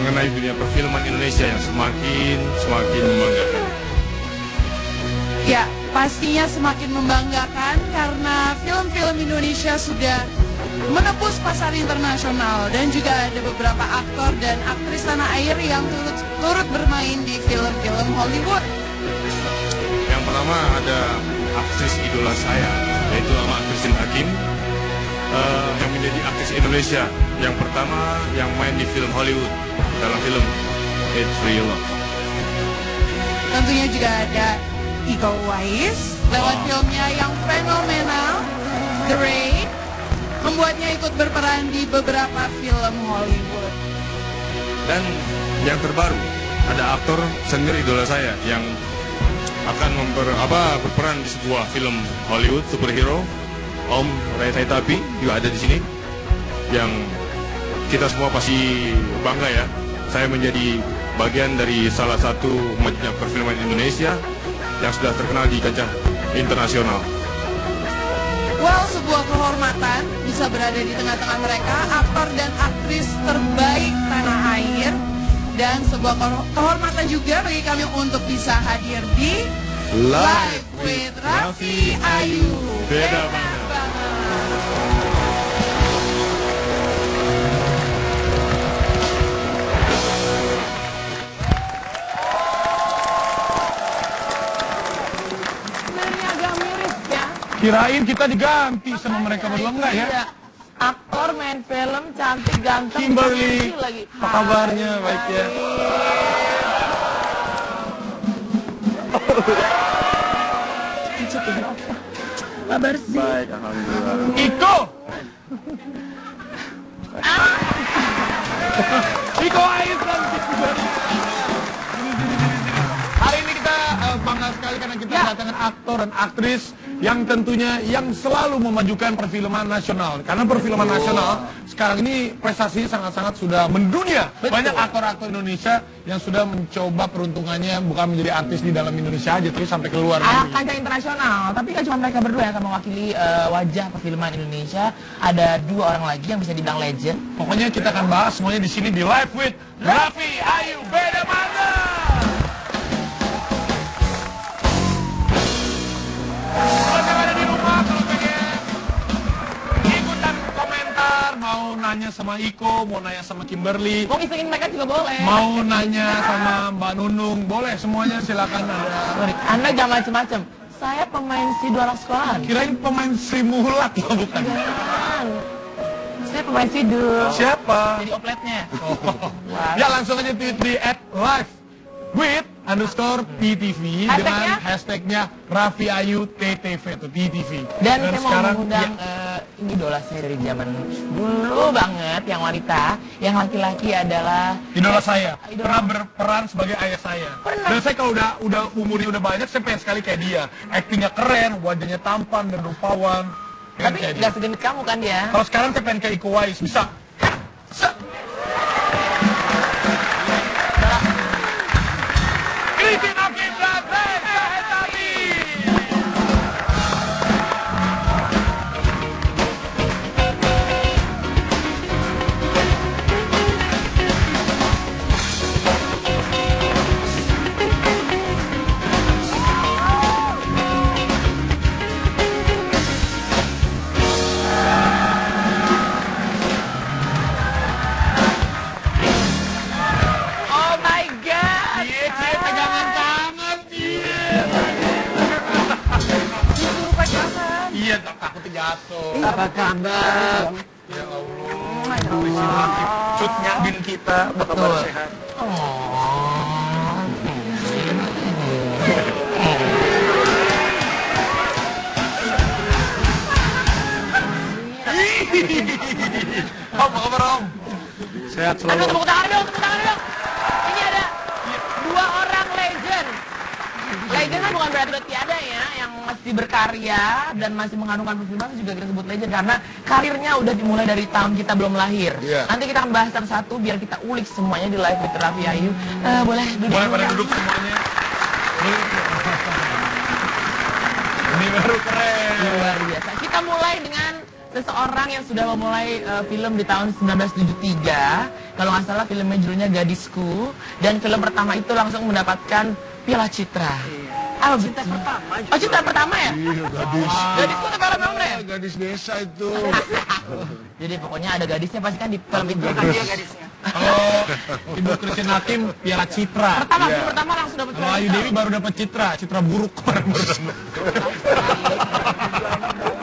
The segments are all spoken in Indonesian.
mengenai dunia perfilman Indonesia yang semakin membanggakan. Ya, pastinya semakin membanggakan karena film-film Indonesia sudah menembus pasar internasional dan juga ada beberapa aktor dan aktris tanah air yang turut bermain di film-film Hollywood. Yang pertama ada aktris idola saya, yaitu Ama Christine Hakim, yang menjadi aktris Indonesia yang pertama yang main di film Hollywood dalam film It's Real Love. Tentunya juga ada Iko Uwais lewat filmnya yang fenomenal, The Raid, membuatnya ikut berperan di beberapa film Hollywood. Dan yang terbaru ada aktor senior idola saya yang akan berperan di sebuah film Hollywood superhero, Om Ray Taitapi juga ada di sini, yang kita semua pasti bangga ya. Saya menjadi bagian dari salah satu majalah perfilman Indonesia yang sudah terkenal di kancah internasional. Well, sebuah kehormatan bisa berada di tengah-tengah mereka, aktor dan aktris terbaik tanah air, dan sebuah kehormatan juga bagi kami untuk bisa hadir di Live with Raffi Ayu. Beda banget. Kirain kita diganti sama mereka berdua, enggak ya? Iya. Aktor, main film, cantik, ganteng, Kimberly, lagi. apa kabarnya? Baik ya. Kabar sih. Baik, alhamdulillah. Iko! Iko Ais dan Kimberly. Hari ini kita bangga sekali karena kita kedatangan aktor dan aktris yang tentunya yang selalu memajukan perfilman nasional. Karena perfilman nasional sekarang ini prestasinya sangat-sangat sudah mendunia. Betul. Banyak aktor-aktor Indonesia yang sudah mencoba peruntungannya bukan menjadi artis di dalam Indonesia aja, tapi sampai keluar negeri. Kancah internasional, tapi gak cuma mereka berdua yang akan mewakili wajah perfilman Indonesia. Ada dua orang lagi yang bisa dibilang legend. Pokoknya kita akan bahas semuanya di sini di Live with Raffi Ayu. Beda mana? Kalau yang ada di rumah, kalau pengen ikutan komentar, mau nanya sama Iko, mau nanya sama Kimberly, Mau isengin mereka juga boleh. mau nanya sama Mbak Nunung, boleh semuanya silakan ada. Sorry, Anda jangan macem-macem. Saya pemain sidu anak sekolahan. Kirain pemain Sri Mulat loh, bukan? Jangan. Saya pemain sidu. Siapa? Jadi opletnya. Ya langsung aja tweet di @live_with_PTV dengan hashtagnya Raffi Ayu TTV atau TTV. Dan saya mau sekarang mengundang ini idola saya dari zaman dulu banget, yang wanita, yang laki-laki adalah idola saya. Idola. Pernah berperan sebagai ayah saya. Pernah. Dan saya kalau udah umurnya udah banyak, saya pengen sekali kayak dia. Aktingnya keren, wajahnya tampan dan rupawan. Pengen tapi kayak dia. nggak segenit kamu kan dia. Kalau sekarang saya pengen kayak Iko Uwais, bisa. Christine Hakim dan Ray Taitapi. Oh my god. Cie, pegangan tangan, Cie. Disuruh pacaran. Iya, takut jatuh. Apa kabar? Ya Allah. Ya Allah. Cutnya bin kita, apa kabar sehat? Oh. Om, apa kabar Om? Sehat Aduh, selalu. tepuk tangan dong, tepuk tangan dong. Ini ada dua orang legend. Legend kan bukan berarti udah tiada ya, yang masih berkarya dan masih mengandungkan perfilman juga kita sebut legend karena karirnya udah dimulai dari tahun kita belum lahir. Iya. Nanti kita akan bahas satu-satu biar kita ulik semuanya di Live with Raffi Ayu. Boleh duduk. Boleh dulu pada ya? duduk semuanya. Ini baru keren. Luar biasa. Kita mulai dengan seseorang yang sudah memulai film di tahun 1973. Kalau nggak salah filmnya judulnya Gadisku, dan film pertama itu langsung mendapatkan Piala Citra. Apa cinta pertama? Oh, cinta pertama ya? Iya, gadis. Gadisku itu film apa, Bre? Gadis desa itu. Jadi pokoknya ada gadisnya pasti kan di film itu. Dia gadisnya. Kalau Ibu Christine Hakim Piala Citra. Pertama, film pertama langsung dapat Kalau Ayu Dewi baru dapat Citra buruk kemarin baru.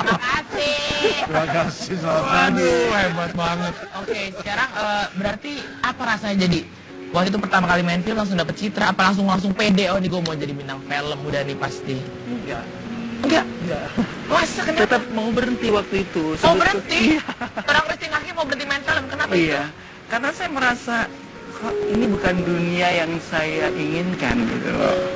Makasih. Terima kasih, selamat. Aduh, hebat banget. Oke, sekarang berarti apa rasanya jadi waktu itu pertama kali main film langsung dapet Citra? Apa langsung pede? Oh, nih gue mau jadi bintang film udah nih pasti. Enggak. Masa kenapa? Tetap mau berhenti waktu itu. Mau berhenti? Orang Christine Hakim mau berhenti main film, kenapa itu? Iya, karena saya merasa kok ini bukan dunia yang saya inginkan gitu loh.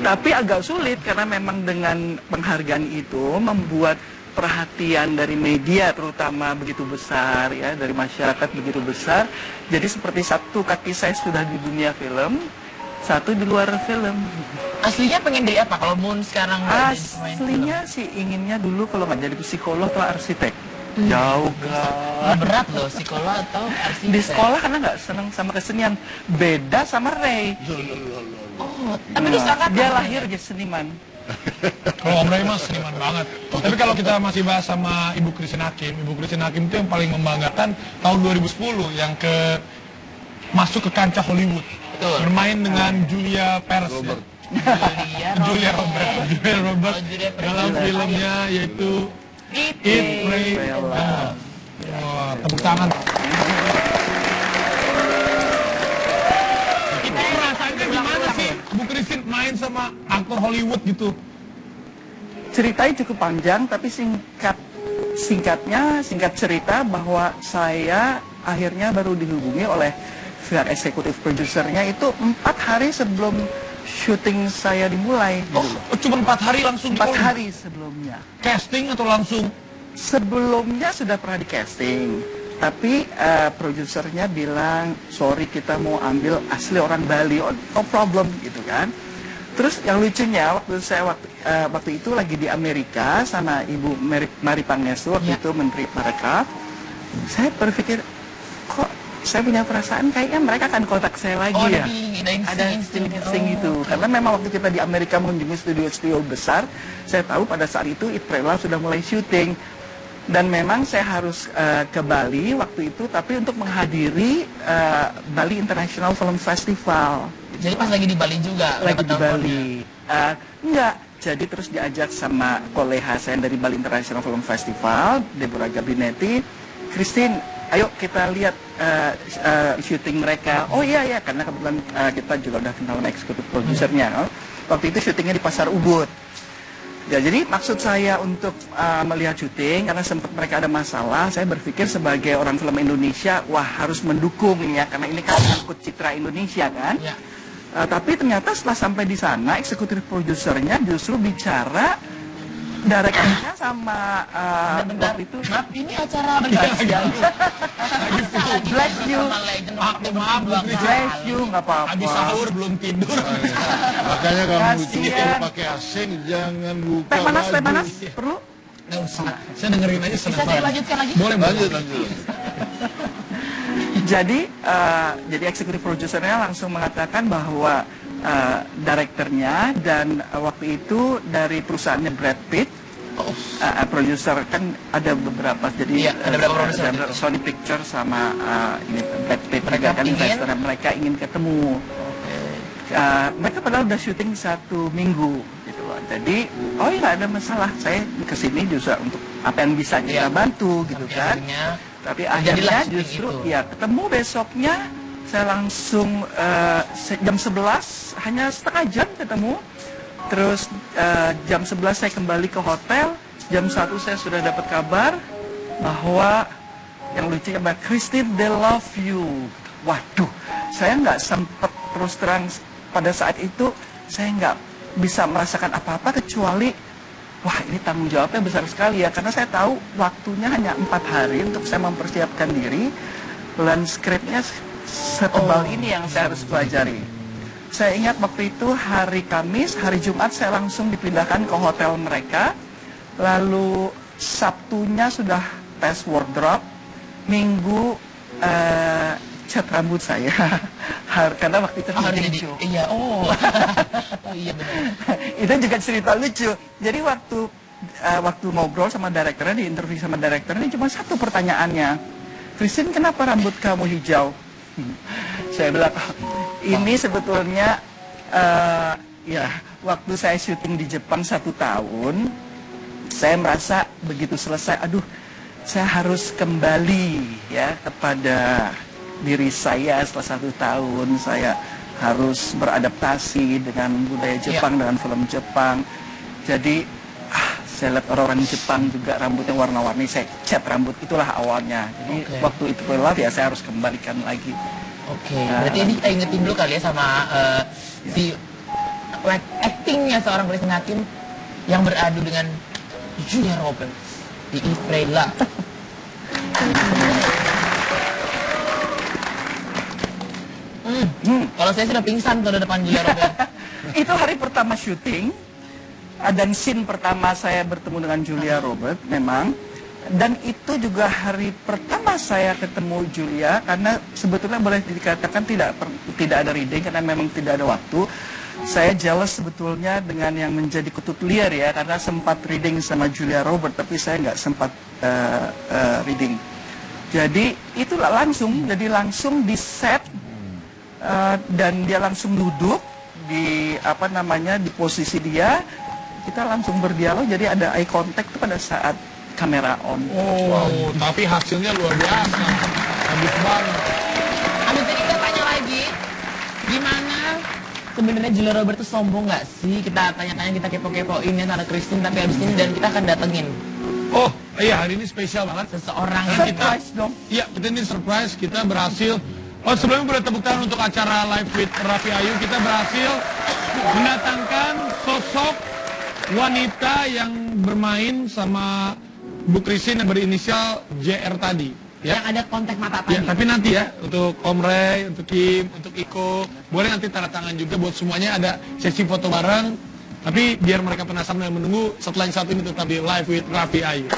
Tapi agak sulit karena memang dengan penghargaan itu membuat perhatian dari media terutama begitu besar ya, dari masyarakat begitu besar. Jadi seperti satu kaki saya sudah di dunia film, satu di luar film. Aslinya pengen jadi apa kalau Moon sekarang nggak jadi pemain film? Aslinya sih inginnya dulu kalau nggak jadi psikolog atau arsitek. Jauh kan. Berat loh, psikolog atau arsitek? Di sekolah karena nggak senang sama kesenian. Beda sama Ray. Oh, tapi itu seangkatan. Dia lahir jadi seniman. Kalau Om Ray mas seniman banget. Tapi kalau kita masih bahas sama Ibu Christine Hakim itu yang paling membanggakan tahun 2010 yang masuk ke kancah Hollywood. Betul. Bermain dengan Julia Perez. Julia Roberts dalam filmnya yaitu Eat, Pray, Love. Wah, tepuk tangan. Itu rasanya gimana sih Bu Christine main sama aktor Hollywood gitu? Ceritanya cukup panjang tapi singkat cerita bahwa saya akhirnya baru dihubungi oleh pihak eksekutif produsernya itu 4 hari sebelum syuting saya dimulai. Oh, cuma 4 hari langsung 4 hari sebelumnya. casting atau langsung? Sebelumnya sudah pernah di casting, tapi produsernya bilang sorry kita mau ambil asli orang Bali, no problem gitu kan. Terus yang lucunya waktu itu lagi di Amerika sama Ibu Mari Pangestu waktu itu Menteri Parekraf, saya berpikir kok saya punya perasaan kayaknya mereka akan kontak saya lagi ya. Ada insting itu. Karena memang waktu kita di Amerika mengunjungi studio-studio besar, saya tahu pada saat itu Eat Pray Love sudah mulai syuting. Dan memang saya harus ke Bali waktu itu, tapi untuk menghadiri Bali International Film Festival. Jadi pas lagi di Bali juga? Lagi di Bali. Enggak. Jadi terus diajak sama kolega saya dari Bali International Film Festival, Deborah Gabinetti, Christine, ayo kita lihat syuting mereka. Oh iya, karena kebetulan kita juga udah kenal eksekutif produsernya. Waktu itu syutingnya di Pasar Ubud. Ya, jadi maksud saya untuk melihat syuting, karena sempat mereka ada masalah, saya berpikir sebagai orang film Indonesia, wah harus mendukung ya, karena ini kan menyangkut citra Indonesia kan. Ya. Tapi ternyata setelah sampai di sana, eksekutif produsernya justru bicara direkturnya sama Bentar, waktu itu. maaf, ini acara Bless you. Maaf, Bu Christine. Bless you, nggak apa-apa. Habis sahur belum tidur. Makanya kamu itu Kasian. kalau pakai asing jangan buka Teh panas, teh baju. panas, perlu? Nggak usah. Saya dengerin aja senang Bisa saya banget. lanjutkan lagi? Boleh, Lanjut. Jadi eksekutif produsernya langsung mengatakan bahwa direkturnya dan waktu itu dari perusahaannya Brad Pitt, produser kan ada beberapa, jadi Iya, ada beberapa produser. ada Sony Pictures sama ini Brad Pitt Mereka juga kan ingin? investor, mereka ingin ketemu. Mereka padahal udah syuting 1 minggu gitu loh. Jadi oh iya ada masalah, saya kesini juga untuk apa yang bisa kita bantu gitu kan. Tapi akhirnya justru itu. Ya ketemu besoknya saya langsung jam 11 hanya setengah jam ketemu. Terus jam 11 saya kembali ke hotel, jam 1 saya sudah dapat kabar bahwa yang lucunya Mbak Christine, they love you. Waduh, saya nggak sempat, terus terang pada saat itu saya nggak bisa merasakan apa-apa kecuali wah ini tanggung jawabnya besar sekali ya, karena saya tahu waktunya hanya 4 hari untuk saya mempersiapkan diri, dan skripnya setebal ini yang saya harus pelajari. Saya ingat waktu itu hari Kamis, hari Jumat saya langsung dipindahkan ke hotel mereka, lalu Sabtunya sudah tes wardrobe, Minggu cat rambut saya. Karena waktu itu lucu. Iya, oh. Oh iya benar. Itu juga cerita lucu. Jadi waktu ngobrol sama direkturnya, di interview sama direkturnya, cuma satu pertanyaannya. Christine, kenapa rambut kamu hijau? Saya bilang, ini sebetulnya ya waktu saya syuting di Jepang 1 tahun, saya merasa begitu selesai, aduh, saya harus kembali ya kepada diri saya. Setelah 1 tahun saya harus beradaptasi dengan budaya Jepang, dengan film Jepang. Jadi saya lihat orang-orang Jepang juga rambutnya warna-warni, saya cat rambut, itulah awalnya. Jadi waktu itu keluar ya saya harus kembalikan lagi. Berarti ini kita ingetin dulu kali ya sama si actingnya seorang Christine Hakim yang beradu dengan Julia Roberts di Eat, Pray, Love. Kalau saya sudah pingsan kalau depan Julia Roberts. Itu hari pertama syuting dan scene pertama saya bertemu dengan Julia Roberts memang. Dan itu juga hari pertama saya ketemu Julia, karena sebetulnya boleh dikatakan tidak ada reading karena memang tidak ada waktu. Saya jealous sebetulnya dengan yang menjadi kutub liar ya, karena sempat reading sama Julia Roberts tapi saya nggak sempat reading. Jadi itulah langsung di set dan dia langsung duduk di di posisi dia, kita langsung berdialog, jadi ada eye contact itu pada saat kamera on. Wow, tapi hasilnya luar biasa. Bagus banget. Abis ini kita tanya lagi, gimana sebenarnya Julia Roberts itu sombong nggak sih? Kita tanya-tanya, kita kepo-kepoin ya sama Christine, tapi abis ini dan kita akan datengin. Oh, iya, hari ini spesial banget. Seseorang Surprise dong. Iya, kita ini surprise, kita berhasil. Oh, sebelumnya boleh tepuk tangan untuk acara Live with Raffi Ayu. Kita berhasil mendatangkan sosok wanita yang bermain sama Bu Christine yang berinisial JR tadi. Ya. Yang ada kontak mata tadi. Ya, tapi nanti ya, untuk Om Ray, untuk Kim, untuk Iko, boleh nanti tanda tangan juga buat semuanya, ada sesi foto bareng. Tapi biar mereka penasaran dan menunggu, setelah yang satu ini tetap di Live with Raffi Ayu.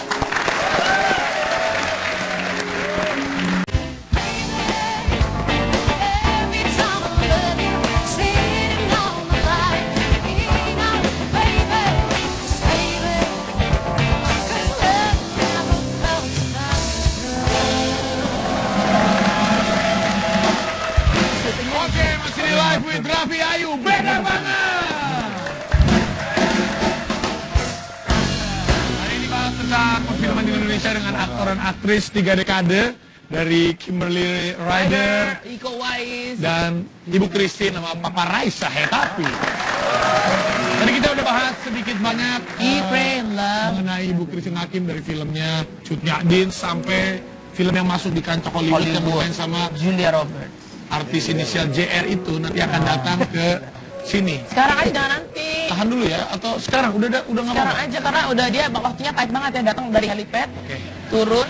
Oke, masih di Live with Raffi Ayu, beda banget. Hari ini bahas tentang perfilman di Indonesia dengan aktor dan aktris 3 dekade, dari Kimberly Ryder, Iko Uwais, dan Ibu Christine sama Papa Raisa Hetapi. Tadi kita udah bahas sedikit banyak Eat, Pray, Love mengenai Ibu Christine Hakim, dari filmnya Cut Nyak sampai film yang masuk di kancah Hollywood yang bermain sama Julia Roberts. artis inisial JR itu nanti akan datang ke sini. Sekarang aja, jangan nanti. Tahan dulu ya, atau sekarang udah nggak Sekarang apa-apa? aja, karena udah dia waktunya tight banget ya, datang dari helipad, turun,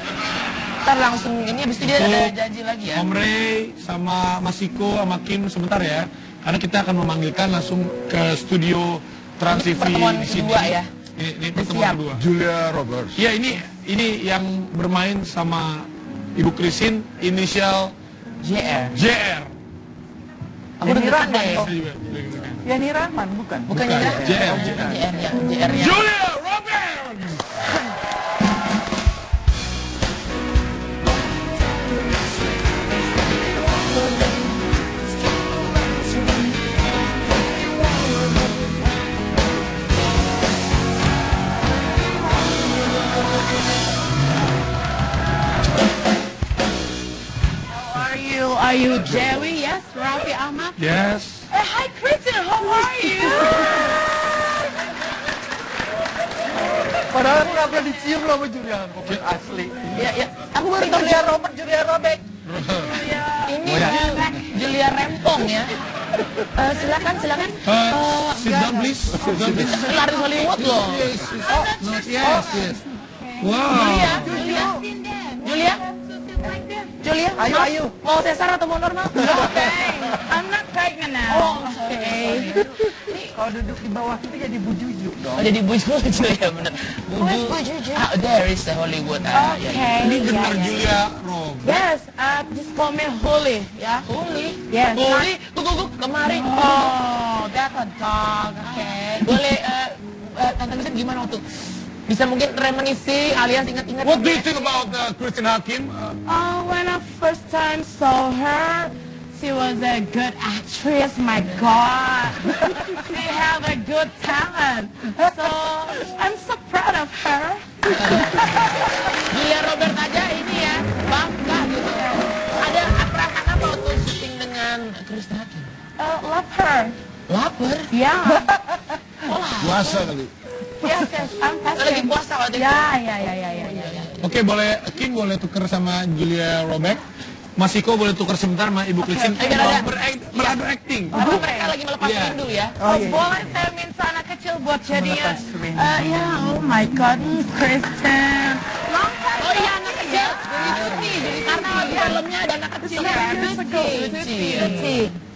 ntar langsung ini habis itu dia ada janji lagi ya. Om Ray sama Mas Iko sama Kim sebentar ya, karena kita akan memanggilkan langsung ke studio Trans TV Pertemuan di sini. kedua ya. Ini pertemuan kedua. Julia Roberts. Iya, ini yang bermain sama Ibu Christine inisial JR. Aku udah Rahman deh. kok. Yani Rahman bukan? Bukan Bukan, JR. JR. JR yang JR yang. Julia Roberts. Are you Jerry? Yes, Raffi Ahmad. Yes. Hi Christine, how are you? Padahal aku nggak pernah dicium loh sama Julia Roberts asli. Ya, aku baru tahu Julia Roberts. ini Julia Rempong ya. Silakan. Sit down please. Sit down please. Artis Hollywood loh. Yes. Wow. Julia, Ayo. mau sesar atau mau normal? I'm not pregnant now. Oh, oke. Ini Kalau duduk di bawah itu jadi bujuju dong. Oh, jadi bujuju ya benar. Bujuju. There is the Hollywood. Okay. Ini benar Julia Roberts. Yes, just call me Holy, ya. Holy. Yes. Holy. Tunggu kemarin. Oh, that's a dog. Okay. Boleh Tante Christine gimana waktu? Bisa mungkin reminisce alias ingat-ingat. What do you think about Christine Hakim? When I first time saw her, she was a good actress. My God, she have a good talent. So I'm so proud of her. Julia Robert aja ini ya, bangga gitu. Ada perasaan apa waktu syuting dengan Christine Hakim? Love her. Lapar? Yeah. Puasa kali. Yes, I'm Lagi fasting. puasa waktu itu? Ya. Oke, boleh Kim boleh tuker sama Julia Roberts. Mas Iko boleh tuker sebentar sama Ibu Christine. ada. Berakting. Mereka lagi melepas rindu ya. Boleh saya minta anak kecil buat jadinya? Ya, oh my God, Kristen. Long time Oh iya anak kecil, jadi cuti. Jadi karena di filmnya ada anak kecil ya.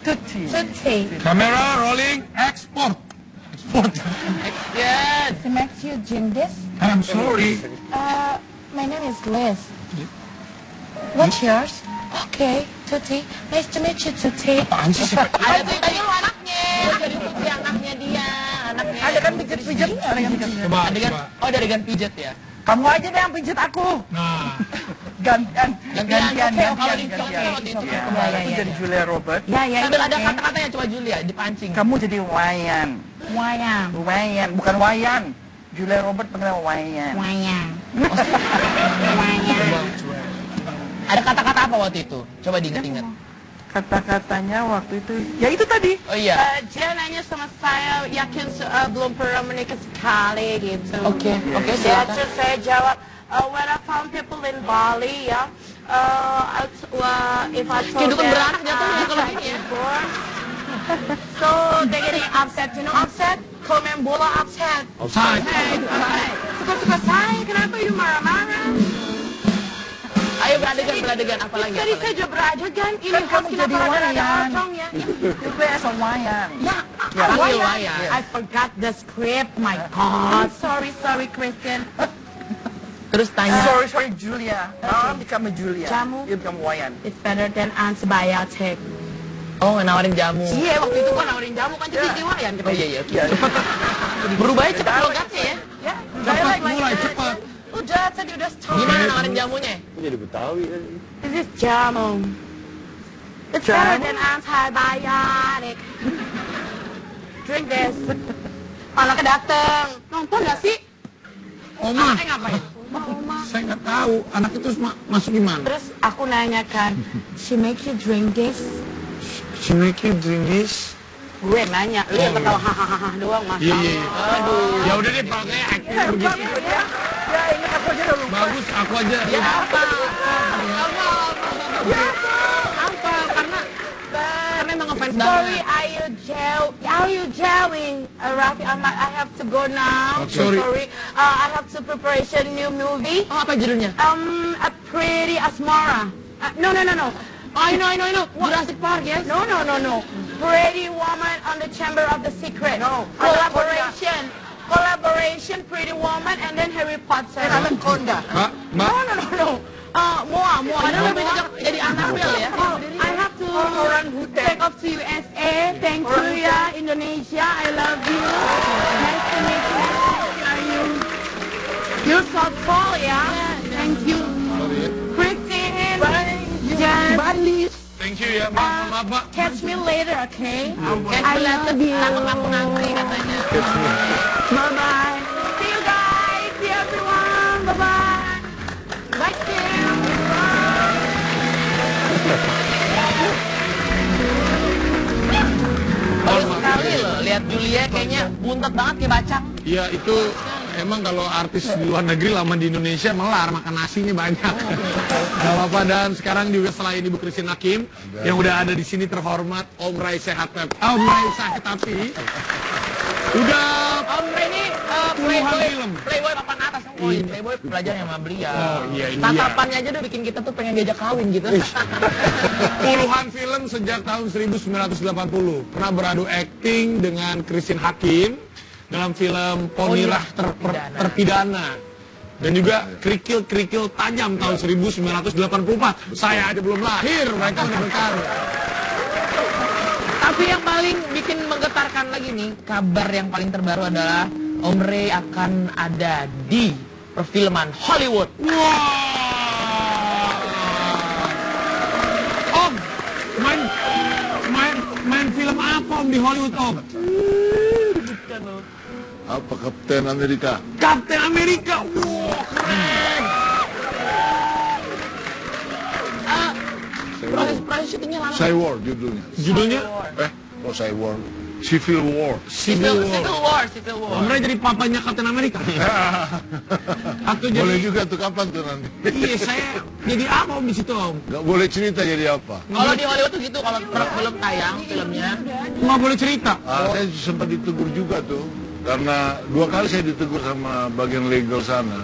Tutti. Kamera rolling, export. Yes. To make you gymnast? I'm sorry. My name is Liz. What's yours? Okay, Tutti. Nice to meet you, Tutti. Apaan sih? Ada tuh tadi anaknya. Jadi tuti anaknya dia. Anaknya. Ada kan pijat-pijat? Ada yang pijat. Coba, Adegan, coba. oh ada adegan pijat ya. Kamu aja deh yang pijat aku. Nah, Gantian. Kalau di China waktu itu. Aku jadi Julia Roberts. Ya, Sambil ada kata-katanya coba Julia dipancing. Kamu jadi Wayan. Wayang. Wayan, bukan Wayan. Julia Roberts panggil Wayan. Wayang. Wayang. Ada kata-kata apa waktu itu? Coba diingat-ingat. Kata-katanya waktu itu, ya itu tadi. Oh iya. Dia nanya sama saya, yakin belum pernah menikah sekali gitu. Oke, Ya, silakan. terus saya jawab, when I found people in Bali, ya, if I told Kehidupan them, beranak jatuhnya kalau gini ya. divorce, so they getting upset, you know upset? Kalau main bola upset. offside. Suka-suka saya, kenapa you marah-marah? Ayo beradegan apa lagi? Tadi saya juga beradegan, ini Kan host kamu kenapa jadi ada Wayan. pocongnya? You play as a Wayan. Ya, Panggil Wayan. Wayan. I forgot the script, my God. Sorry, Kristen. Terus tanya. Sorry, Julia. Now become a Julia. Jamu. You become Wayan. It's better than antibiotic. Oh nawarin jamu. Iya, waktu itu kan nawarin jamu kan jadi Wayan. Oh iya. Ya, Berubahnya cepat logatnya ya. Ya, Cepat, mulai cepat. Udah, tadi udah stop. Gimana nawarin jamunya? This is jamu. It's better than antibiotic. Drink this. Anaknya dateng. Nonton gak sih? Oma, Ngapain? Oma. saya nggak tahu anak itu masuk gimana. Terus aku nanyakan, she make you drink this? She make you drink this? Gue nanya, lu yang ketawa hahaha doang mas. Iya. Ya udah deh, pakai acting begitu. ya ini aku aja udah lupa. Bagus, aku aja. Ya apa? Apa? Karena emang ngefans banget. Sorry, are you jamming? Raffi, I have to go now. Oh, sorry. I have to preparation new movie. Oh apa judulnya? A Pretty Asmara. No. I know. Jurassic Park ya? No. Pretty Woman on the Chamber of the Secret. No. Collaboration, Pretty Woman, and then Harry Potter. Anaconda. Mbak, No. Moa. Padahal lebih cocok jadi Annabelle ya? I have to take off to USA. Thank you, ya, Indonesia. I love you. Nice to meet you. Are you? You're so tall, ya. Thank you. Christine. Jan. thank you ya. Maaf, Pak. Catch me later, okay? I love you. Aku ngantri katanya. Bye-bye. See you guys. See everyone. Bye-bye. Bye, Kim. Bagus sekali loh, lihat Julia kayaknya buntet banget kayak bacang. Ya itu emang kalau artis di luar negeri lama di Indonesia melar makan nasi ini banyak. Gak apa-apa. Dan sekarang juga selain Ibu Christine Hakim yang udah ada di sini terhormat Om Rai Sehat Om Rai Sehat Hati. Udah Om Ray ini puluhan film. Playboy papan atas. Oh, Playboy belajar sama beliau. Oh, iya, ini Tatapannya aja udah bikin kita tuh pengen diajak kawin gitu. Puluhan film sejak tahun 1980. Pernah beradu akting dengan Christine Hakim dalam film Ponirah Terpidana. Dan juga Kerikil-Kerikil Tajam tahun 1984. Saya aja belum lahir, mereka udah berkarya. Tapi yang paling bikin menggetarkan lagi nih, kabar yang paling terbaru adalah Om Ray akan ada di perfilman Hollywood. Wah! Om, main film apa Om di Hollywood Om? Apa Kapten Amerika? Kapten Amerika. Wah, keren. Proses syutingnya lama. Cywar judulnya. Judulnya Cywar. Civil War. Civil War. Om Ray jadi papanya Kapten Amerika. Atau jadi Boleh juga tuh kapan tuh nanti? iya, saya jadi apa Om di situ Om? Gak boleh cerita jadi apa? Kalau di Hollywood tuh gitu, kalau belum tayang filmnya. Nggak boleh cerita. Saya sempat ditegur juga tuh. Karena 2 kali saya ditegur sama bagian legal sana.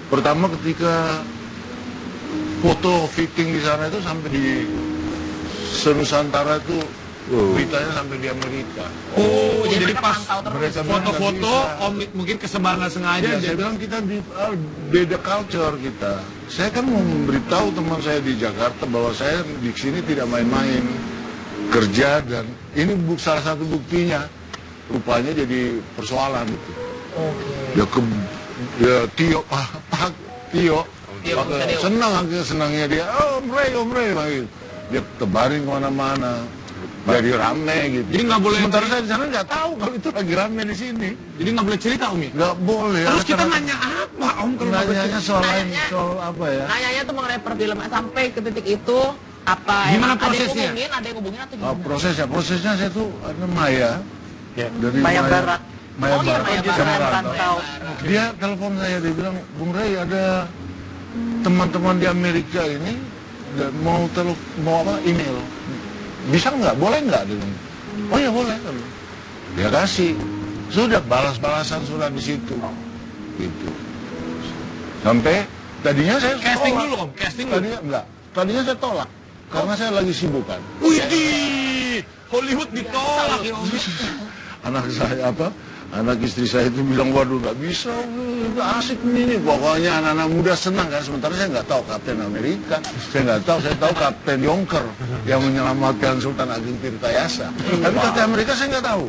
Pertama ketika foto fitting di sana itu sampai di Senusantara itu beritanya sampai di Amerika. Oh, jadi pas Mereka bilang foto-foto nggak bisa. Om mungkin kesebar nggak sengaja. Ya, saya bilang kita beda culture kita. Saya kan mau memberitahu teman saya di Jakarta bahwa saya di sini tidak main-main, kerja, dan ini salah satu buktinya. Rupanya jadi persoalan itu. Ya Tio, Pak Tio, senangnya dia, Om Ray, gitu. Dia tebarin kemana-mana. Jadi rame gitu. Jadi nggak boleh. Sementara saya di sana nggak tahu kalau itu lagi rame di sini. Jadi nggak boleh cerita Om ya? Nggak boleh. Terus kita Karena- nanya apa Om kalau nggak boleh Nanyanya cerita? soal apa ya? Nanyanya tuh mengenai perfilman sampai ke titik itu apa? Gimana emang prosesnya? Ada yang hubungin atau gimana? Prosesnya saya tuh ada Maya. Ya. Dari Maya Barat. Maya Oh iya, Barat. Maya Dia Barat. Rantau. Dia telepon saya, dia bilang, Bung Ray ada teman-teman di Amerika ini mau email. Bisa nggak? Boleh nggak? Dia bilang. Oh ya boleh. Dia kasih. Sudah balas-balasan sudah di situ. Gitu. Sampai tadinya saya Casting tolak. dulu Om, casting dulu. Tadinya enggak. Tadinya saya tolak karena saya lagi sibuk kan. Wih, Hollywood ditolak ya Om. Anak istri saya itu bilang, waduh nggak bisa, nggak asik ini. Pokoknya anak-anak muda senang kan. Sementara saya nggak tahu Kapten Amerika, saya tahu Kapten Yonker yang menyelamatkan Sultan Agung Tirtayasa. Tapi Kapten Amerika saya nggak tahu.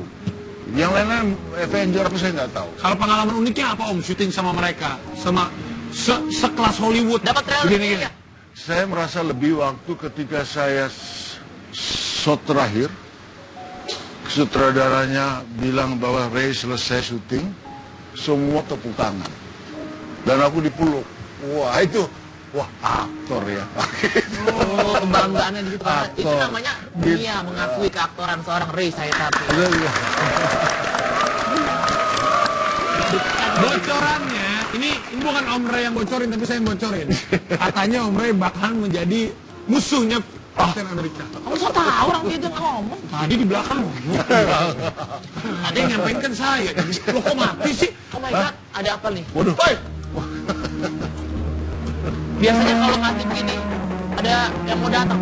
Yang lain-lain Avenger itu saya nggak tahu. Kalau pengalaman uniknya apa Om syuting sama mereka, sama sekelas Hollywood? Dapat trailer Begini, ya? saya merasa lebih waktu ketika saya shot terakhir, sutradaranya bilang bahwa Ray selesai syuting, semua tepuk tangan. Dan aku dipeluk. Wah itu, aktor ya. Oh, kebanggaannya di situ. Itu Aktor. namanya dunia mengakui keaktoran seorang Ray Saitapi. Iya. Bocorannya, ini bukan Om Ray yang bocorin, tapi saya yang bocorin. Katanya Om Ray bakal menjadi musuhnya Kapten Amerika. Kamu so tahu orang dia ngomong. Tadi di belakang ngomong. Ada yang nyampein kan saya. Loh kok mati sih? Oh my god, ada apa nih? Waduh. Biasanya kalau ngasih begini, ada yang mau datang.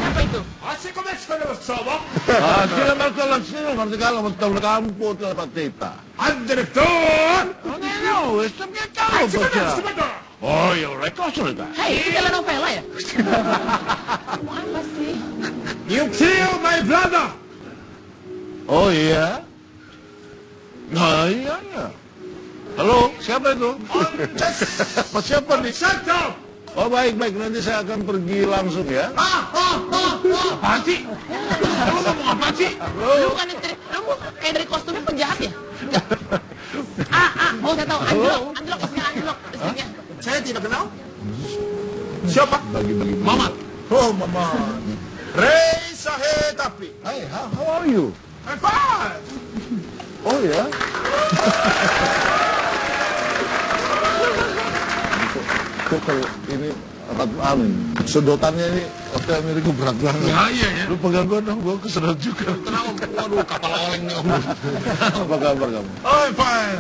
Apa itu? Sila martikalam campo della partita. Al direttore! Non è no, è sempre calmo. Oh, io recosto le Hei, itu telenovela ya? Mau apa sih? You kill my brother! Oh iya? Nah iya ya. Halo, siapa itu? Pak siapa nih? Shut up! Oh baik, nanti saya akan pergi langsung ya. Apaan sih? Lu ngomong apa sih? Lu bukan istri, lu kayak dari kostumnya penjahat ya? Oh saya tahu, Anjlok, istrinya Anjlok, istrinya. Saya tidak kenal. Siapa? Bagi-bagi. Mamat. Oh mama. Ray Sahetapi. Hey, how are you? I'm fine. Oh ya. Kok kalau ini sedotannya ini Captain America berat banget. Ya, iya ya. Lu pegang gua dong, gua kesedot juga. Tenang Om. Waduh, kapal oleng nih Om. Apa kabar kamu? Oh, I'm fine.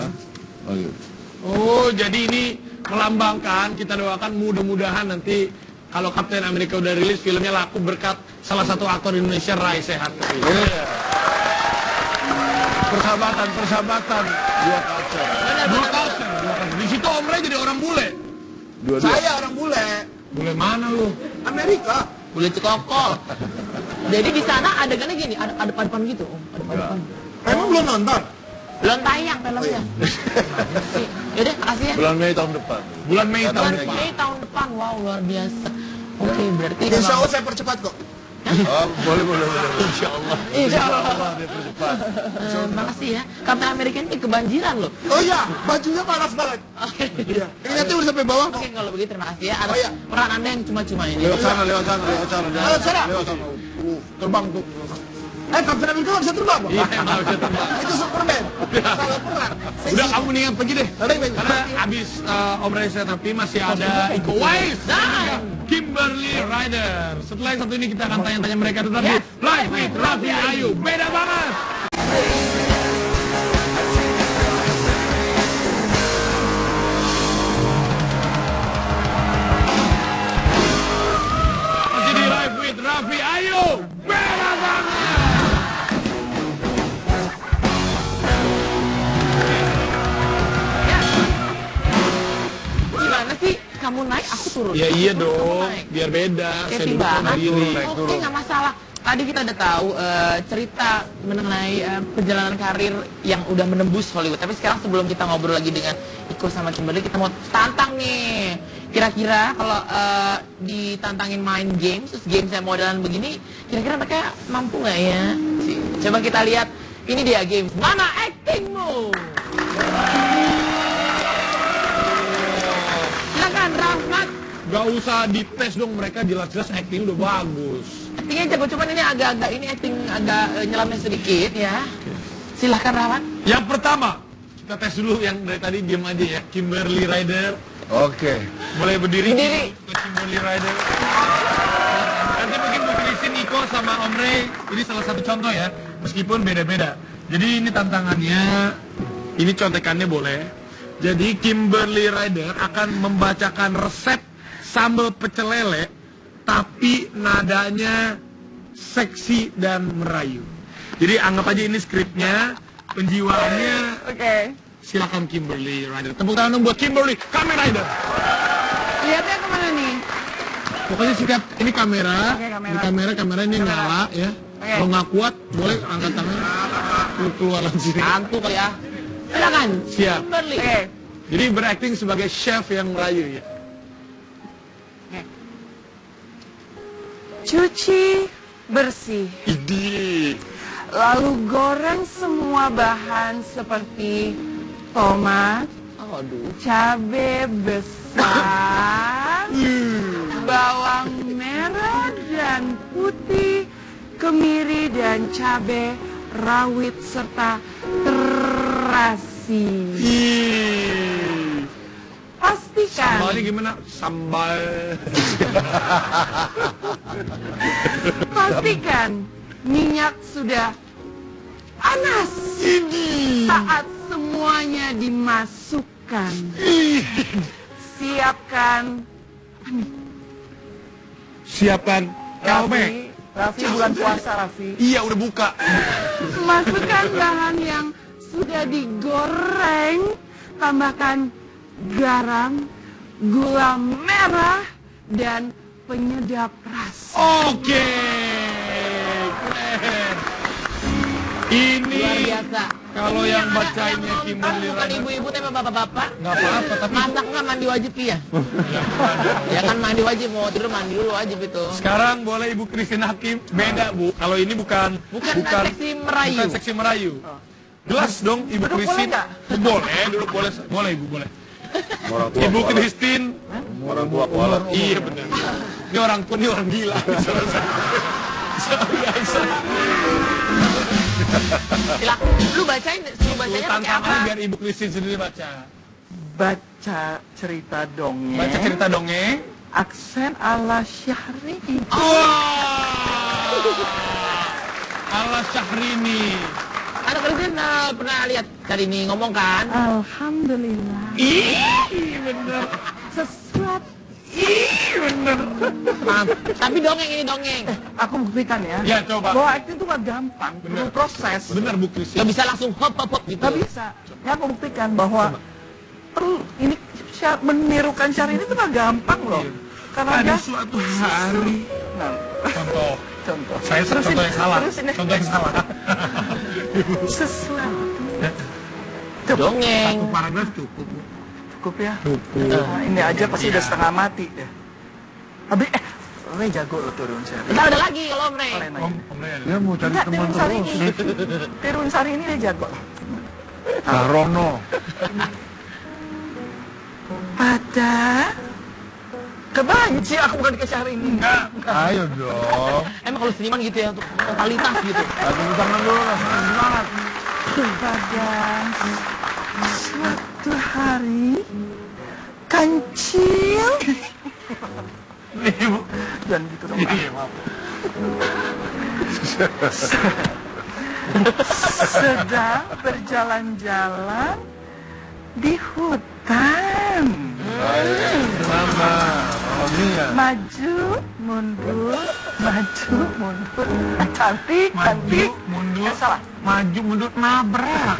Oh, iya. Oh, jadi ini melambangkan, kita doakan mudah-mudahan nanti kalau Captain America udah rilis filmnya laku berkat salah satu aktor Indonesia, Ray Sehat. Iya. Persahabatan. Dua culture. Dua culture. Di situ Om Ray jadi orang bule. Dua-dua. Saya orang bule. Bule mana lu? Amerika. Boleh cekokol. Jadi di sana adegannya gini, ada depan gitu, Om. Ada depan. Emang belum nonton? Belum tayang filmnya. Yaudah, makasih ya. Bulan Mei tahun depan. Bulan Mei tahun Bulan depan. Mei tahun depan, wow luar biasa. Oke, berarti Insya Allah saya percepat kok. Oh, boleh. Insya Allah. Insya Allah. Dia percepat. Makasih ya. Captain America ini kebanjiran loh. Oh iya, bajunya panas banget. Oke. Iya. Ini nanti udah sampai bawah kok. Oke, kalau begitu terima kasih ya. Atas Oh, iya. peran Anda yang cuma-cuma ini. Lewat sana. Lewat sana. Terbang tuh. Captain America nggak bisa terbang kok. Iya, nggak bisa terbang. Itu Superman. Salah perang. Udah kamu mendingan pergi deh. Baik. Karena abis Om Ray Sahetapi masih ada Iko Uwais dan Kimberly Ryder. Setelah yang satu ini kita akan tanya-tanya mereka tentang Yes. Live with Raffi Ayu. Beda banget. Masih di Live with Raffi Ayu. Beda banget. Gimana sih? Kamu naik, aku turun. Ya iya Kamu dong, naik. biar beda. Ya Saya duduk timbangan. sendiri. Oke, nggak masalah. Tadi kita udah tahu cerita mengenai perjalanan karir yang udah menembus Hollywood. Tapi sekarang sebelum kita ngobrol lagi dengan Iko sama Kimberly, kita mau tantang nih. Kira-kira kalau ditantangin main games, terus games yang modelan begini, kira-kira mereka mampu nggak ya? Coba kita lihat. Ini dia games. Mana actingmu? Silakan Rahmat. Gak usah dites dong, mereka jelas-jelas acting udah bagus. Actingnya jago, cuman ini agak-agak ini acting agak nyelamnya sedikit ya. Silahkan Rahmat. Yang pertama, kita tes dulu yang dari tadi diam aja ya. Kimberly Ryder. Oke. Boleh berdiri. Berdiri. Ke Kimberly Ryder. Nanti mungkin Bu Christine, Iko sama Om Ray. Ini salah satu contoh ya. Meskipun beda-beda. Jadi ini tantangannya. Ini contekannya boleh. Jadi Kimberly Ryder akan membacakan resep sambal pecel lele, tapi nadanya seksi dan merayu. Jadi anggap aja ini skripnya, penjiwaannya. Oke. Silakan Kimberly Ryder. Tepuk tangan dong buat Kimberly, Kamen Rider. Lihatnya kemana nih? Pokoknya sikap ini kamera, Oke, kamera. ini kamera ini nyala ya. Oke. Kalau nggak kuat boleh angkat tangan, lu keluar dari sini. Ngantuk kali ya. Silakan. Siap. Kimberly. Oke. Jadi berakting sebagai chef yang merayu ya. Cuci bersih. Idi. Lalu goreng semua bahan seperti tomat, Aduh. cabai besar, bawang merah dan putih, kemiri dan cabai rawit serta terasi. Ih. Pastikan Sambalnya gimana? Sambal. Pastikan minyak sudah panas saat semuanya dimasukkan. Siapkan Siapkan Raffi. Raffi bulan puasa Raffi. Iya udah buka. Masukkan bahan yang sudah digoreng. Tambahkan garam, gula merah, dan penyedap rasa. Oke. Keren. Ini Luar biasa. kalau Ini yang ada- bacainnya yang Kimberly nonton bukan Ryder. ibu-ibu tapi bapak-bapak. Nggak apa-apa tapi Masak nggak mandi wajib iya? Ya kan mandi wajib, mau tidur mandi dulu wajib itu. sekarang boleh Ibu Christine Hakim. Beda Bu. Kalau ini bukan Bukan seksi merayu. Bukan seksi merayu. Jelas dong Ibu Duduk boleh Christine. nggak? Boleh, duduk boleh. Boleh Ibu, boleh. Orang tua. Ibu Christine. Orang tua kuala. Iya benar. Ini orang tua, ini orang gila. Silakan. Lu bacanya pakai apa? Tantangan biar Ibu Christine sendiri baca. Baca cerita dongeng. Baca cerita dongeng. Aksen ala Syahrini. Ala Syahrini. Anak Christine pernah lihat hari ini ngomong kan? Alhamdulillah. Ih, bener. Sesuatu. Ih, bener. Tapi dongeng ini dongeng. Aku buktikan ya. Ya, coba. Bahwa acting itu nggak gampang. Perlu proses. Bener Bu Christine. Gak bisa langsung hop gitu. Nggak bisa. Ya aku buktikan bahwa perlu ini menirukan Syahrini itu nggak gampang loh. Karena Ada dia suatu hari. Nah, Contoh. contoh. Saya contoh yang salah. Terusin ya. Contoh yang salah. Sesuatu. Dongeng. Satu paragraf cukup. Cukup ya. Nah, ini aja pasti udah setengah mati ya. Habis Ray jago lo turun Syahrini. Ntar ada lagi kalau Om Ray. Boleh nanya. Om Ray ada. Dia mau cari Enggak, teman Tirun Sari terus. ini. Tirun Sari ini dia jago. Nah, Rono. Pada kebanci aku bukan ke Syahrini. Ayo dong. Emang kalau seniman gitu ya untuk totalitas gitu. Tepuk tangan dulu lah, semangat. Pada suatu hari kancil. Dan gitu dong. Iya, maaf. Sedang berjalan-jalan di hutan. Mama, Mia. Maju, mundur, maju, mundur. Cantik, cantik. Mundur. Salah. Maju, mundur, nabrak.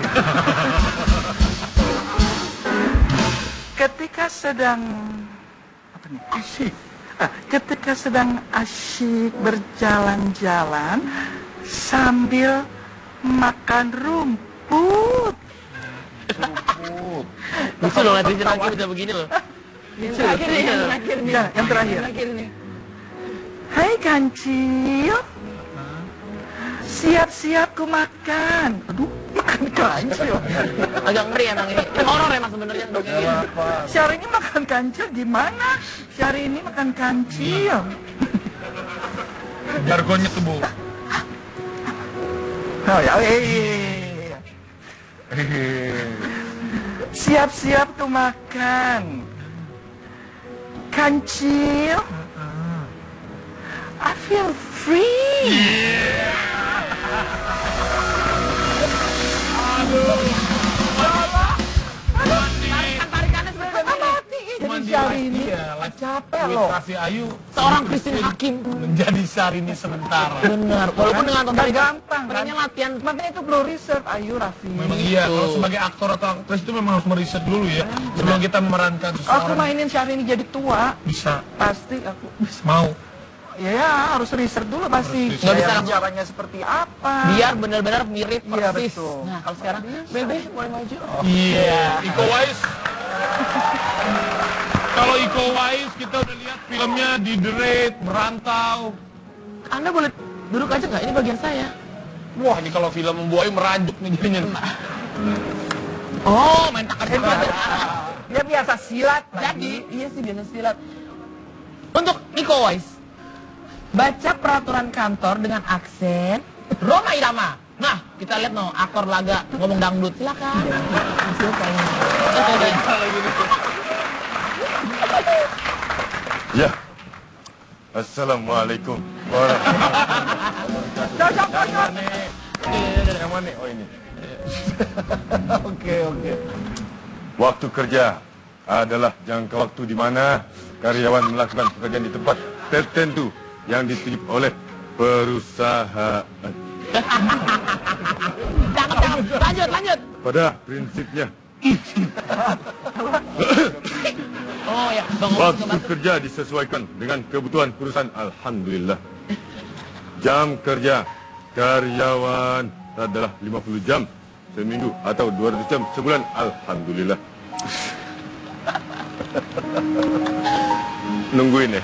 Ketika sedang apa nih? Asyik. Ketika sedang asyik berjalan-jalan sambil makan rumput. Lucu loh, Latri lagi udah begini loh. Yang terakhir nih, yang terakhir nih. Ya, yang terakhir. Hai kancil. Siap-siap ku makan. Aduh, makan kancil. Agak ngeri emang ini. Ini horor emang sebenarnya dongeng ini. Syahrini makan kancil gimana? Syahrini makan kancil. Jargonnya tuh Bu. Oh ya, siap-siap ku makan. Kancil. I feel free. Tarikannya sebenarnya udah mati. Jadi Syahrini capek loh. Raffi Ayu Seorang Christine Hakim. menjadi Syahrini sebentar. Benar. Walaupun dengan Nggak tarikan gampang kan? sebenarnya latihan. Makanya itu perlu research. Ayo Raffi. Memang iya, kalau sebagai aktor atau aktris itu memang harus meriset dulu ya. Sebelum kita memerankan Aku seseorang. mainin Syahrini jadi tua. Bisa, Pasti aku mau. ya harus research dulu pasti. Nggak bisa Gaya langsung. caranya seperti apa. Biar benar-benar mirip Iya, persis. betul. Nah, kalau sekarang Bebe boleh maju. Iya, Iko Uwais. Kalau Iko Uwais kita udah lihat filmnya di The Raid, Merantau. Anda boleh duduk aja nggak? Ini bagian saya. Wah, ini kalau film membuai merajuk nih jadinya. Oh, main takar juga. Dia biasa silat. Jadi, iya sih biasa silat. Untuk Iko Uwais, baca peraturan kantor dengan aksen Roma Irama. Nah, kita lihat no, aktor laga ngomong dangdut. Silakan. Ya. Assalamualaikum warahmatullahi Yang mana? Oh ini. Oke. Waktu kerja adalah jangka waktu di mana karyawan melakukan pekerjaan di tempat tertentu yang ditunjuk oleh perusahaan. Jangan, lanjut. Pada prinsipnya, Oh ya, Bang. waktu kerja disesuaikan dengan kebutuhan perusahaan. Alhamdulillah. Jam kerja karyawan adalah 50 jam seminggu atau 200 jam sebulan. Alhamdulillah. Nungguin ya.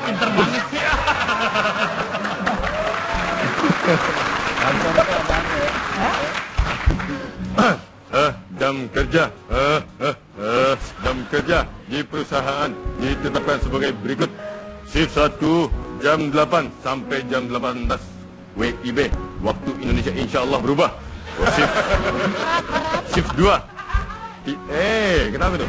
Pinter banget sih. Jam kerja di perusahaan ditetapkan sebagai berikut. Shift 1 jam 8 sampai jam 18 WIB. Waktu Indonesia insya Allah berubah. Shift 2. Kenapa itu?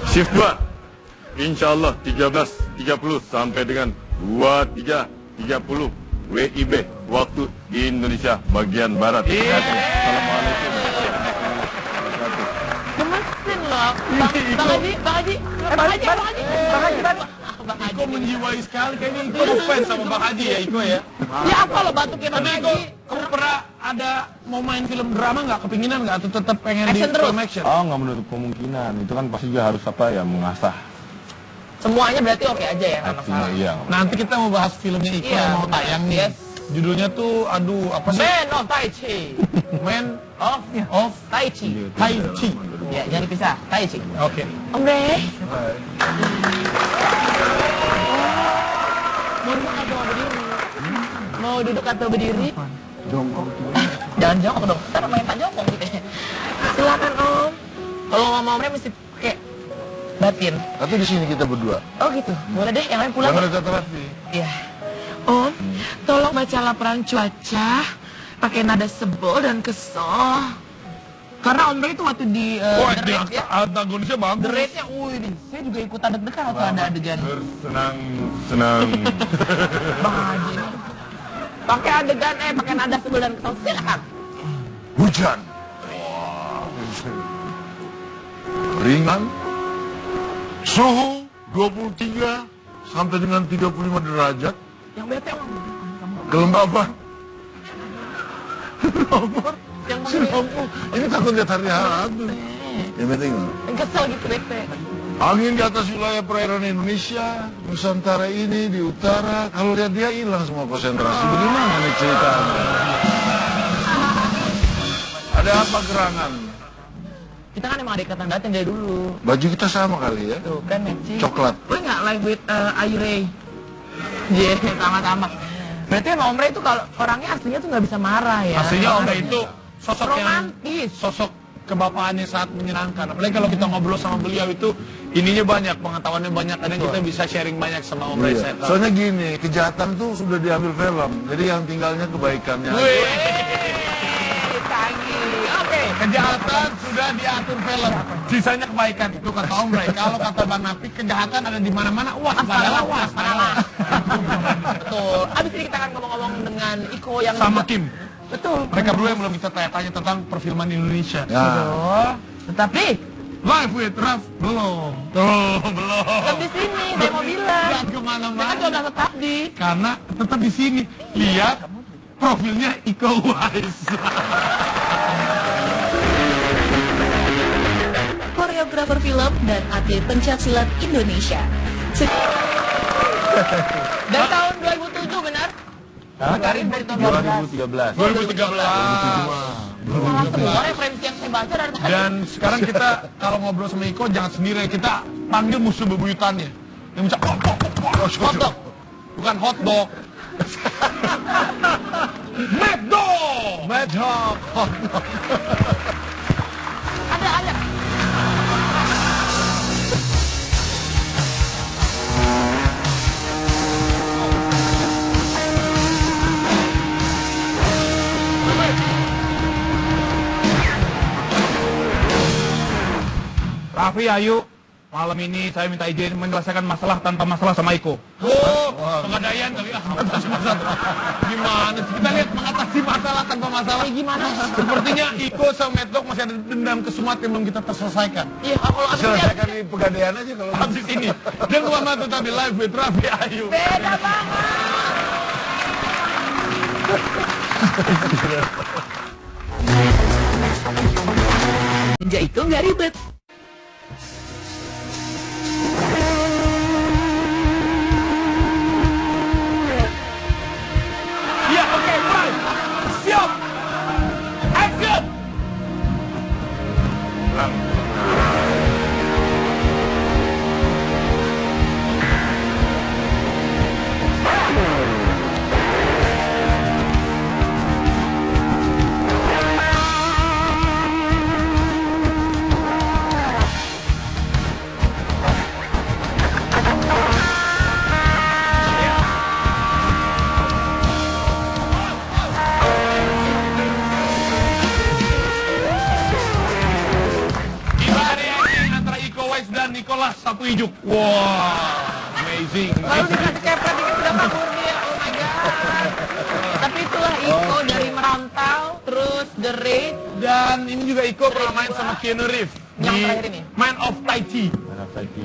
Shift 2. Insya Allah 13.30 sampai dengan 23.30 WIB. Waktu Indonesia bagian Barat. Assalamualaikum. Gemesin loh. Bang Haji. Iko menjiwai sekali, kayaknya Iko fans sama Bang Haji ya, Iko ya. Ya apa lo batuknya Bang Tapi Iko, Haji? kamu pernah ada mau main film drama nggak? Kepinginan nggak? Atau tetap pengen di Action terus? film action? Oh, nggak menutup kemungkinan. Itu kan pasti juga harus mengasah Semuanya berarti oke aja ya, nggak actingnya. masalah. Iya. Nanti kita mau bahas filmnya Iko Iya, yang mau benar. tayang nih. Yes. Judulnya tuh, aduh, apa sih? Man of Tai Chi. Man Of of Tai Chi. Tai Chi. Ya, jangan dipisah. Tai Chi. Oke. Om Bre. Mau duduk atau mau berdiri? Mau duduk atau berdiri? Jongkok. Jangan jongkok dong. Ntar main tak jongkok gitu ya. Silakan Om. Kalau ngomong Om Bre mesti pakai batin. Atau di sini kita berdua. Oh gitu. Boleh deh, yang lain pulang. Jangan ada terapi. Iya. Om, tolong baca laporan cuaca pakai nada sebel dan kesel. Karena Om Bre itu waktu di Wah, The di Raid ya, antagonisnya The bagus. Raid-nya, saya juga ikutan deg-degan waktu ada adegan. Senang. Bang Haji. Pakai adegan, pakai nada sebel dan kesel, silakan. Hujan. Ringan. Suhu 23 sampai dengan 35 derajat. Yang bete Om. Kelembaban. Yang Ini takut lihat hari hantu. Yang penting. yang kesel gitu bete. Angin di atas wilayah perairan Indonesia, Nusantara ini di utara. Kalau lihat dia hilang semua konsentrasi. Bagaimana nih ceritanya? Ada apa gerangan? Kita kan emang ada ikatan batin dari dulu. Baju kita sama kali ya? Tuh kan matching. Coklat. Gue nggak live with Ayu Ray. Iya, sama-sama. Berarti emang Om Ray itu kalau orangnya aslinya tuh nggak bisa marah ya. Aslinya Om Ray itu sosok yang romantis. sosok kebapaannya sangat menyenangkan. Apalagi kalau kita ngobrol sama beliau itu ininya banyak, pengetahuannya banyak. Kadang kita bisa sharing banyak sama Om Ray. Iya. Saya tahu. Soalnya gini, kejahatan tuh sudah diambil film. Jadi yang tinggalnya kebaikannya. Wih, Canggih. Oke. kejahatan sudah diatur film. Sisanya kebaikan. Itu kata Om Ray. Kalau kata Bang Napi, kejahatan ada di mana-mana. Wah, Astaga, wah, Betul. Abis ini kita akan ngomong-ngomong dengan Iko yang sama Kim. Betul. Mereka berdua yang belum kita tanya-tanya tentang perfilman Indonesia. Ya. Oh, tetapi Live with Raf belum. Tuh, belum. tetap di sini, saya mau bilang. Jangan kemana-mana. Jangan sudah tetap di. Karena tetap di sini. Lihat profilnya Iko Uwais. Koreografer film dan atlet pencak silat Indonesia. Dari tahun 2007 benar? Karim dari tahun 2013. 2013. Salah semua referensi yang saya baca dari tadi. Dan sekarang kita kalau ngobrol sama Iko jangan sendiri, kita panggil musuh bebuyutannya. Yang bisa hotdog. Bukan hotdog. Mad Dog. Mad Dog. Ada. Raffi, ayo. Malam ini saya minta izin menyelesaikan masalah tanpa masalah sama Iko. Pegadaian kali ya. Gimana sih? Kita lihat mengatasi masalah tanpa masalah. Gimana? Sepertinya Iko sama Mad Dog masih ada dendam ke Sumat yang belum kita terselesaikan. Iya, kalau abis ini Selesaikan di pegadaian aja kalau Habis ini. Dan selamat tetap di live with Raffi, ayo. beda banget. Ninja itu nggak ribet. Iya, oke, mulai. Siap. Action. tunjuk. Wah, amazing. Lalu dikasih kepret dikit udah kabur dia. Oh my god. Tapi itulah Iko dari Merantau, terus The Raid. Dan ini juga Iko pernah main sama Keanu Reeves Yang di terakhir ini? Man of Tai Chi.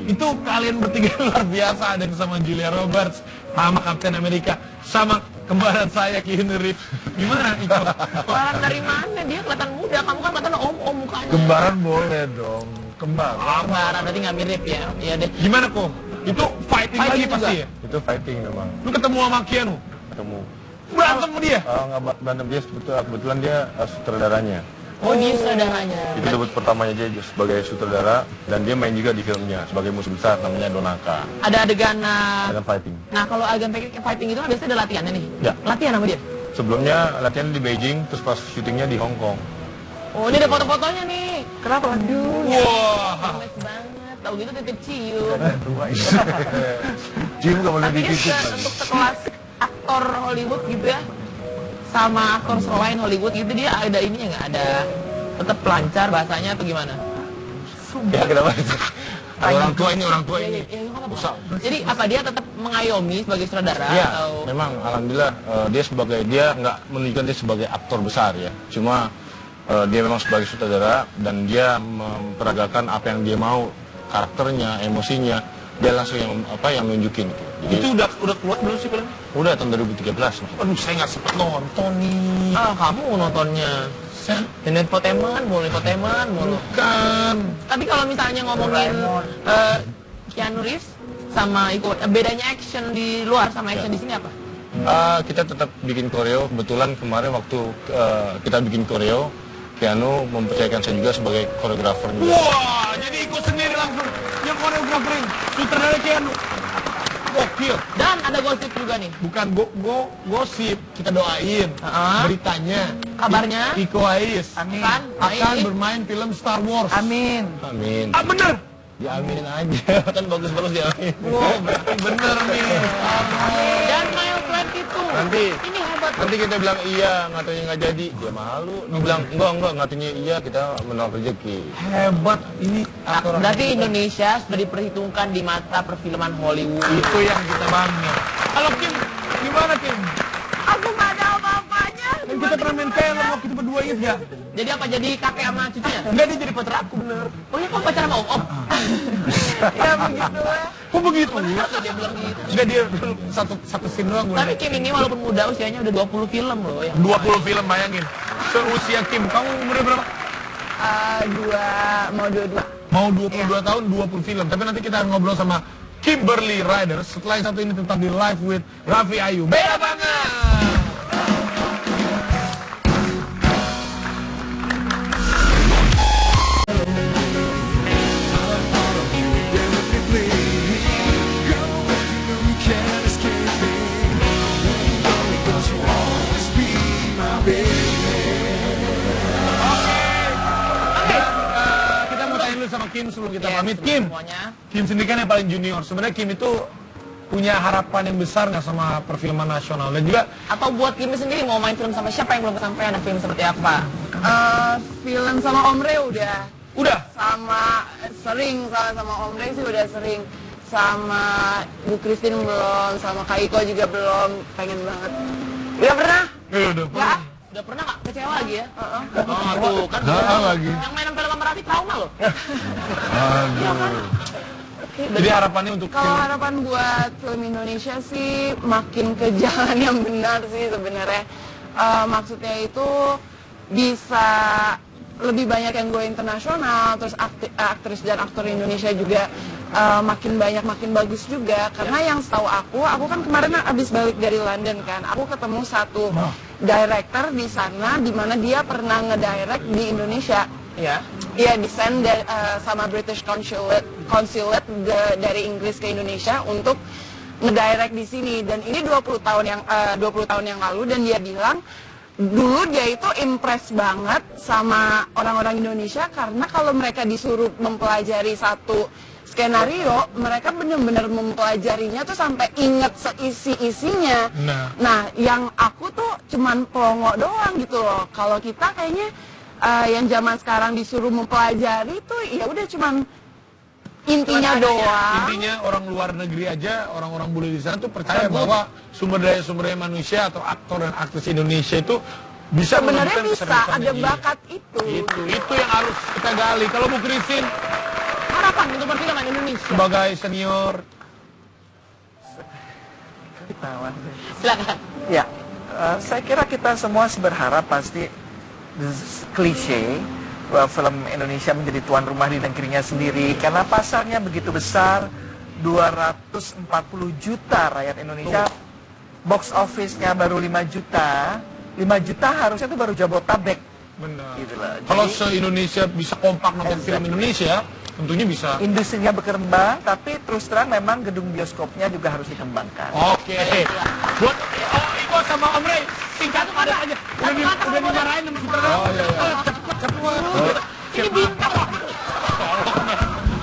Itu kalian bertiga luar biasa, ada yang sama Julia Roberts, sama Captain America, sama kembaran saya Keanu Reeves. Gimana Iko? Orang dari mana? Dia kelihatan muda, kamu kan kelihatan om-om mukanya. Kembaran boleh dong. Kembaran. Kembaran, berarti nggak mirip ya? Iya deh. Gimana kok? Itu fighting lagi juga. pasti ya? Itu fighting memang. Lu ketemu sama Keanu? Ketemu. Berantem sama dia? Nggak berantem dia, kebetulan dia sutradaranya. Oh, dia saudaranya. Itu debut pertamanya dia sebagai sutradara, dan dia main juga di filmnya sebagai musuh besar namanya Donaka. Ada adegan Dengan fighting. Nah, kalau adegan fighting itu kan biasanya ada latihannya nih. Ya. Latihan sama dia. Sebelumnya latihan di Beijing, terus pas syutingnya di Hong Kong. Oh, ini ada foto-fotonya nih. Kenapa? Aduh, Wah. gemes banget. Tahu gitu titip cium. Cium gak boleh Tapi dia dititip. untuk sekelas aktor Hollywood gitu ya, sama aktor selain Hollywood gitu, dia ada ininya nggak, ada tetap lancar bahasanya atau gimana? Ya kenapa? Orang tua ini, orang tua ini. Ya, nggak apa-apa. Jadi apa dia tetap mengayomi sebagai sutradara Ya, atau? memang alhamdulillah dia nggak menunjukkan dia sebagai aktor besar ya. Cuma dia memang sebagai sutradara dan dia memperagakan apa yang dia mau, karakternya, emosinya, dia langsung yang nunjukin. Jadi, Itu udah keluar belum sih film? udah tahun 2013. Aduh, saya nggak sempet nonton nih. Ah, kamu nontonnya? Ini infotainment mulu. Bukan. Tapi kalau misalnya ngomongin Keanu Reeves sama Iko, bedanya action di luar sama action di sini apa? Kita tetap bikin koreo. Kebetulan kemarin waktu kita bikin koreo, Keanu mempercayakan saya juga sebagai koreografer juga. Wah, jadi ikut sendiri langsung yang koreograferin. Sutradara Keanu. Gokil. Dan ada gosip juga nih. Bukan gosip, kita doain. Beritanya. Kabarnya? Iko Uwais Amin. akan bermain film Star Wars. Amin. Amin. Ah, bener. Ya aminin aja. Kan bagus-bagus ya. Wow, berarti bener nih. Dan Mile 22. Nanti Ini hebat. nanti kita bilang iya, ngatanya nggak jadi, dia malu. Dia bilang enggak, ngatanya iya, kita menolak rezeki. Hebat ini Nah, aktor. berarti Indonesia sudah diperhitungkan di mata perfilman Hollywood. Itu yang kita bangga. Kalau Kim, gimana Kim? Aku nggak ada apa-apanya. Kan kita pernah main film waktu itu berdua, inget gak? Jadi apa, jadi kakek sama cucunya? Enggak, dia jadi pacar aku bener. Oh ya, kamu pacaran sama om? Ya begitu ya. Kok begitu? Masa dia bilang gitu? Enggak, dia satu scene doang. Tapi Kim ini walaupun muda usianya udah 20 film loh ya. 20 film, bayangin. Seusia Kim, kamu umurnya berapa? Mau dua-dua. Mau 22 tahun, 20 film. Tapi nanti kita akan ngobrol sama Kimberly Ryder setelah yang satu ini tetap di Live with Raffi Ayu. Beda banget! Kita mau tanya dulu sama Kim sebelum kita pamit. Kim, Semuanya. Kim sendiri kan yang paling junior. Sebenarnya Kim itu punya harapan yang besar nggak sama perfilman nasional dan juga Atau buat Kim sendiri mau main film sama siapa yang belum kesampaian, ada film seperti apa? Film sama Om Re udah. udah Sering sama Om Re sih udah sering. Sama Bu Christine belum, sama Kak Iko juga belum. Pengen banget. Udah pernah? udah Nggak? Udah pernah nggak kecewa lagi ya? Heeh. Oh tuh kan. lagi. Yang main film sama Raffi trauma loh. Jadi harapannya untuk Kalau harapan buat film Indonesia sih makin ke jalan yang benar sih sebenarnya. Maksudnya itu bisa lebih banyak yang go internasional, terus aktris dan aktor Indonesia juga makin banyak, makin bagus juga. Karena yang setahu aku kan kemarin abis balik dari London kan, aku ketemu satu director di sana, di mana dia pernah ngedirect di Indonesia. Ya. Iya, desain sama British Consulate dari Inggris ke Indonesia untuk ngedirect di sini. Dan ini 20 tahun yang lalu, dan dia bilang dulu dia itu impress banget sama orang-orang Indonesia karena kalau mereka disuruh mempelajari satu skenario, mereka benar-benar mempelajarinya tuh sampai inget seisi-isinya. Nah, yang aku tuh cuman pelongo doang gitu loh. Kalau kita kayaknya yang zaman sekarang disuruh mempelajari tuh ya udah cuman Intinya doang. Intinya orang luar negeri aja, orang-orang bule di sana tuh percaya bahwa sumber daya manusia atau aktor dan aktris Indonesia itu bisa Sebenarnya menunjukkan bisa, keseriusannya ada dia. bakat itu. Itu yang harus kita gali. Kalau Bu Christine Harapan untuk perfilman Indonesia. sebagai senior, Silakan. Ya, saya kira kita semua berharap pasti klise bahwa film Indonesia menjadi tuan rumah di negerinya sendiri karena pasarnya begitu besar, 240 juta rakyat Indonesia, box office-nya baru 5 juta, 5 juta harusnya itu baru Jabotabek. benar. Gitu loh. Kalau Jadi, se-Indonesia bisa kompak nonton film Indonesia, tentunya bisa. industrinya berkembang, tapi terus terang memang gedung bioskopnya juga harus dikembangkan. Oke. Buat Iko sama Om Rey, singkat padat aja. Udah dimarahin sama sutradara. Oh iya. Cepet. Ini bintang loh.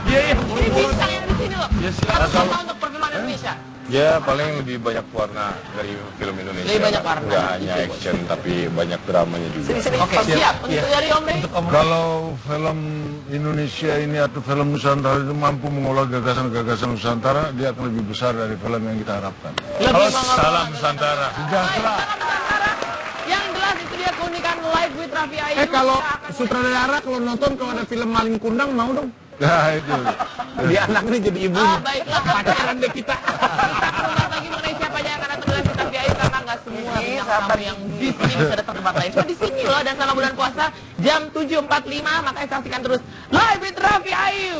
Iya. Ini bintang yang di sini loh. Ya, silakan. Harus apa untuk perfilman Indonesia? Ya paling lebih banyak warna dari film Indonesia. Lebih banyak warna. Nggak hanya action tapi banyak dramanya juga. Sini. Oke, siap. Untuk dari Om Rey. Kalau film Indonesia ini atau film Nusantara itu mampu mengolah gagasan-gagasan Nusantara, dia akan lebih besar dari film yang kita harapkan. Lebih Salam Nusantara. Sejahtera. Yang jelas itu dia keunikan Live with Raffi Ayu. Kalau Kita akan sutradara kalau nonton kalau ada film Maling Kundang mau dong. Nah itu. Dia anaknya jadi ibu. Oh, baiklah. Pacaran deh kita. Kita perlu lagi mengenai siapa yang akan datang dengan Raffi Ayu karena nggak semua Ini bintang sahabat tamu yang di sini bisa datang ke tempat lain. Cuma di sini loh, dan selama bulan puasa jam 7.45 makanya saksikan terus Live with Raffi Ayu.